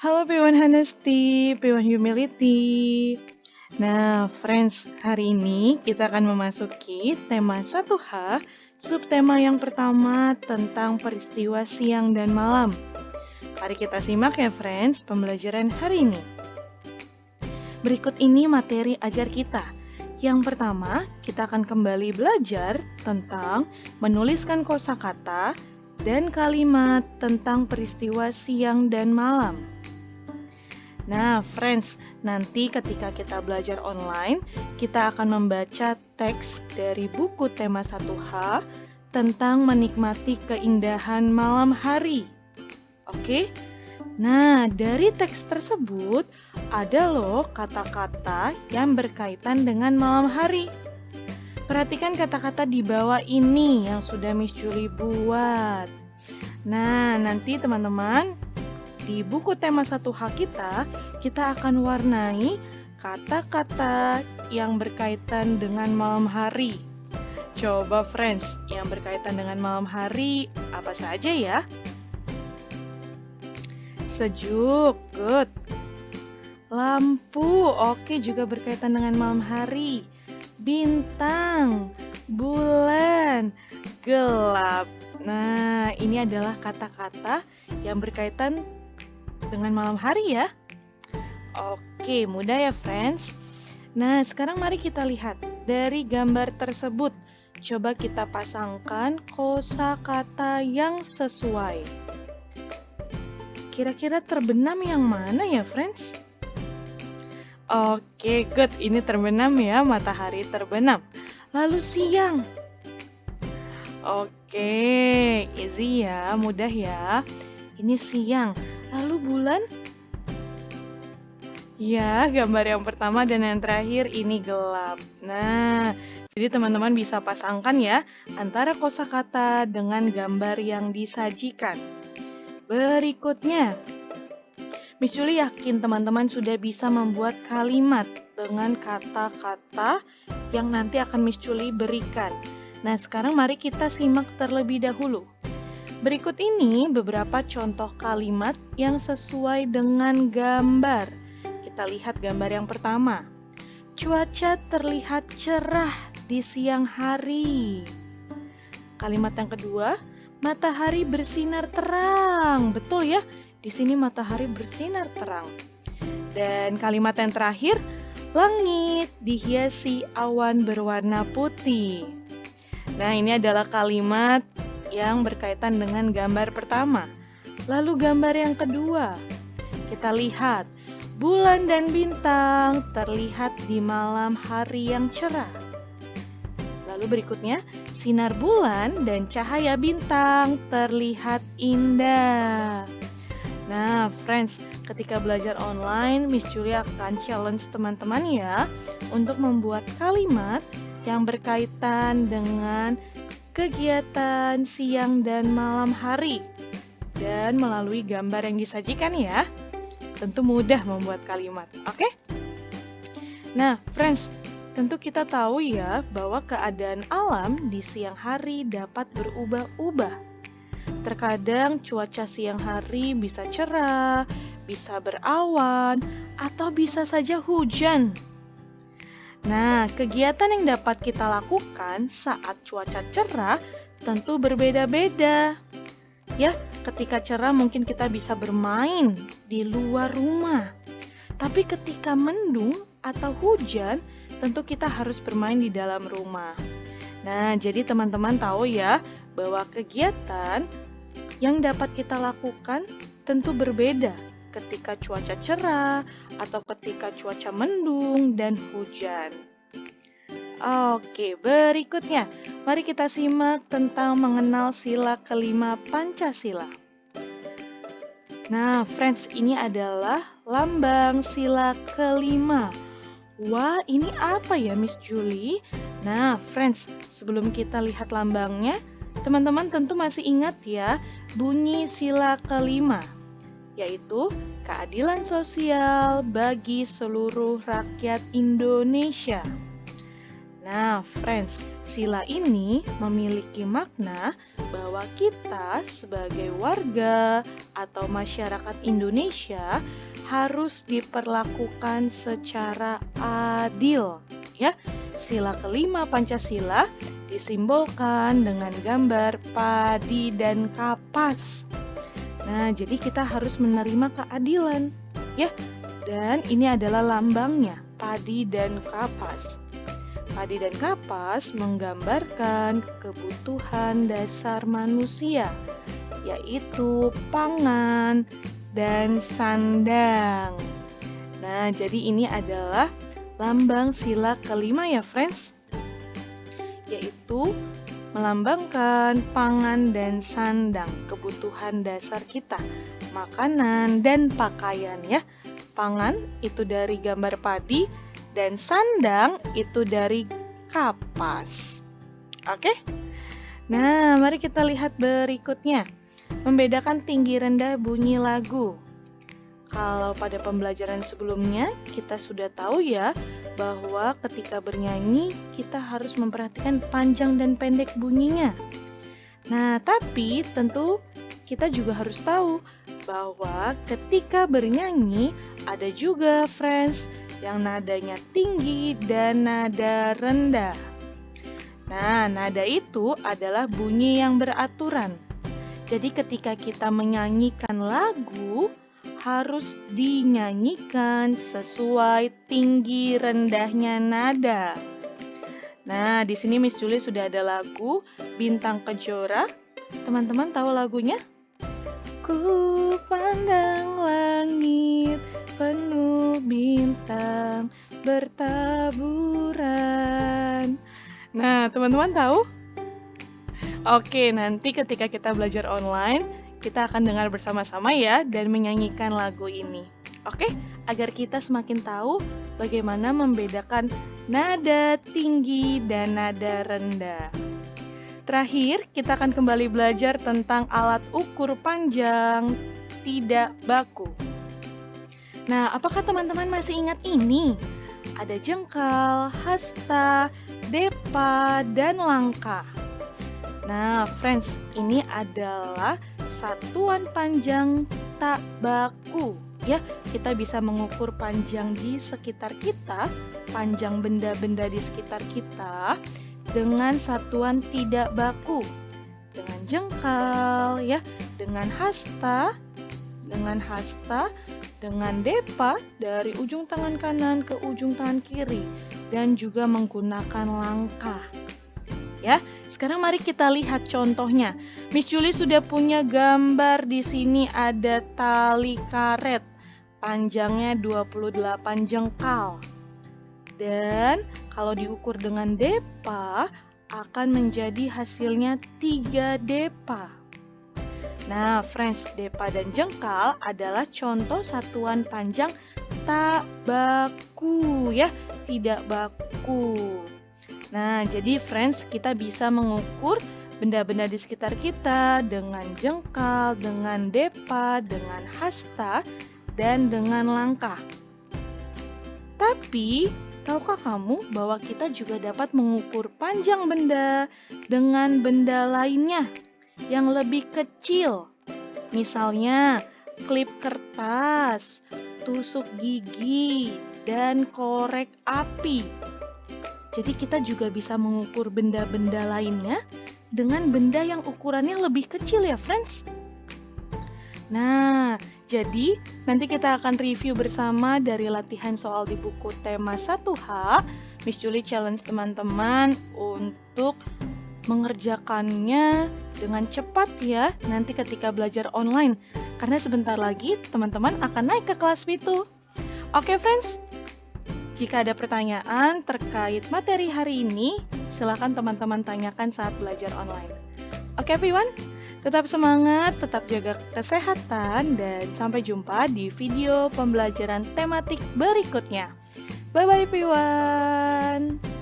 Halo everyone honesty, everyone humility. Nah, friends, hari ini kita akan memasuki tema 1H, subtema yang pertama tentang peristiwa siang dan malam. Mari kita simak ya friends, pembelajaran hari ini. Berikut ini materi ajar kita. Yang pertama, kita akan kembali belajar tentang menuliskan kosakata dan kalimat tentang peristiwa siang dan malam. Nah, friends, nanti ketika kita belajar online, kita akan membaca teks dari buku tema 1H tentang menikmati keindahan malam hari. Oke? Nah, dari teks tersebut ada loh kata-kata yang berkaitan dengan malam hari. Perhatikan kata-kata di bawah ini yang sudah Miss Julie buat. Nah, nanti teman-teman di buku tema 1H kita akan warnai kata-kata yang berkaitan dengan malam hari. Coba friends, yang berkaitan dengan malam hari apa saja ya? Sejuk, good. Lampu, oke, juga berkaitan dengan malam hari. Bintang, bulan, gelap. Nah, ini adalah kata-kata yang berkaitan dengan malam hari ya. Oke, mudah ya friends. Nah, sekarang mari kita lihat dari gambar tersebut. Coba kita pasangkan kosakata yang sesuai. Kira-kira terbenam yang mana ya friends? Oke, good. Ini terbenam ya, matahari terbenam. Lalu siang. Oke, easy ya, mudah ya. Ini siang. Lalu bulan? Ya, gambar yang pertama dan yang terakhir ini gelap. Nah, jadi teman-teman bisa pasangkan ya antara kosakata dengan gambar yang disajikan. Berikutnya, Miss Julie yakin teman-teman sudah bisa membuat kalimat dengan kata-kata yang nanti akan Miss Julie berikan. Nah, sekarang mari kita simak terlebih dahulu. Berikut ini beberapa contoh kalimat yang sesuai dengan gambar. Kita lihat gambar yang pertama. Cuaca terlihat cerah di siang hari. Kalimat yang kedua, matahari bersinar terang. Betul ya, di sini matahari bersinar terang. Dan kalimat yang terakhir, langit dihiasi awan berwarna putih. Nah, ini adalah kalimat yang berkaitan dengan gambar pertama. Lalu gambar yang kedua, kita lihat bulan dan bintang terlihat di malam hari yang cerah. Lalu berikutnya, sinar bulan dan cahaya bintang terlihat indah. Nah, friends, ketika belajar online, Miss Julie akan challenge teman-teman ya untuk membuat kalimat yang berkaitan dengan kegiatan siang dan malam hari. Dan melalui gambar yang disajikan ya, tentu mudah membuat kalimat, oke? Nah, friends, tentu kita tahu ya bahwa keadaan alam di siang hari dapat berubah-ubah. Terkadang cuaca siang hari bisa cerah, bisa berawan, atau bisa saja hujan. Nah, kegiatan yang dapat kita lakukan saat cuaca cerah tentu berbeda-beda. Ya, ketika cerah mungkin kita bisa bermain di luar rumah. Tapi ketika mendung atau hujan, tentu kita harus bermain di dalam rumah. Nah, jadi teman-teman tahu ya bahwa kegiatan yang dapat kita lakukan tentu berbeda ketika cuaca cerah atau ketika cuaca mendung dan hujan. Oke, berikutnya mari kita simak tentang mengenal sila kelima Pancasila. Nah, friends, ini adalah lambang sila kelima. Wah, ini apa ya Miss Julie? Nah, friends, sebelum kita lihat lambangnya, teman-teman tentu masih ingat ya bunyi sila kelima, yaitu keadilan sosial bagi seluruh rakyat Indonesia. Nah, friends, Sila ini memiliki makna bahwa kita sebagai warga atau masyarakat Indonesia harus diperlakukan secara adil. Ya, sila kelima Pancasila disimbolkan dengan gambar padi dan kapas. Nah, jadi kita harus menerima keadilan, ya. Dan ini adalah lambangnya, padi dan kapas. Padi dan kapas menggambarkan kebutuhan dasar manusia, yaitu pangan dan sandang. Nah, jadi ini adalah lambang sila kelima ya, friends, yaitu melambangkan pangan dan sandang, kebutuhan dasar kita, makanan dan pakaian ya. Pangan itu dari gambar padi, dan sandang itu dari kapas. Oke? Nah, mari kita lihat berikutnya. Membedakan tinggi rendah bunyi lagu. Kalau pada pembelajaran sebelumnya, kita sudah tahu ya, bahwa ketika bernyanyi, kita harus memperhatikan panjang dan pendek bunyinya. Nah, tapi tentu kita juga harus tahu bahwa ketika bernyanyi, ada juga, friends, yang nadanya tinggi dan nada rendah. Nah, nada itu adalah bunyi yang beraturan. Jadi ketika kita menyanyikan lagu, harus dinyanyikan sesuai tinggi rendahnya nada. Nah, di sini Miss Julie sudah ada lagu Bintang Kejora. Teman-teman tahu lagunya? Ku pandang langit penuh bintang bertaburan. Nah, teman-teman tahu? Oke, nanti ketika kita belajar online, kita akan dengar bersama-sama ya dan menyanyikan lagu ini. Oke, agar kita semakin tahu bagaimana membedakan nada tinggi dan nada rendah. Terakhir, kita akan kembali belajar tentang alat ukur panjang tidak baku. Nah, apakah teman-teman masih ingat ini? Ada jengkal, hasta, depa, dan langkah. Nah, friends, ini adalah satuan panjang tak baku. Ya, kita bisa mengukur panjang di sekitar kita, panjang benda-benda di sekitar kita, dengan satuan tidak baku, dengan jengkal, ya, dengan hasta, dengan depa dari ujung tangan kanan ke ujung tangan kiri, dan juga menggunakan langkah. Ya, sekarang mari kita lihat contohnya. Miss Julie sudah punya gambar di sini, ada tali karet, panjangnya 28 jengkal. Dan kalau diukur dengan depa, akan menjadi hasilnya 3 depa. Nah, friends, depa dan jengkal adalah contoh satuan panjang tak baku ya, tidak baku. Nah, jadi friends, kita bisa mengukur benda-benda di sekitar kita dengan jengkal, dengan depa, dengan hasta, dan dengan langkah. Tapi, tahukah kamu bahwa kita juga dapat mengukur panjang benda dengan benda lainnya yang lebih kecil? Misalnya, klip kertas, tusuk gigi, dan korek api. Jadi kita juga bisa mengukur benda-benda lainnya dengan benda yang ukurannya lebih kecil ya, friends. Nah, jadi nanti kita akan review bersama dari latihan soal di buku tema 1H. Miss Julie challenge teman-teman untuk mengerjakannya dengan cepat ya, nanti ketika belajar online. Karena sebentar lagi teman-teman akan naik ke kelas itu. Oke, friends. Jika ada pertanyaan terkait materi hari ini, silakan teman-teman tanyakan saat belajar online. Oke, everyone, tetap semangat, tetap jaga kesehatan, dan sampai jumpa di video pembelajaran tematik berikutnya. Bye-bye, everyone!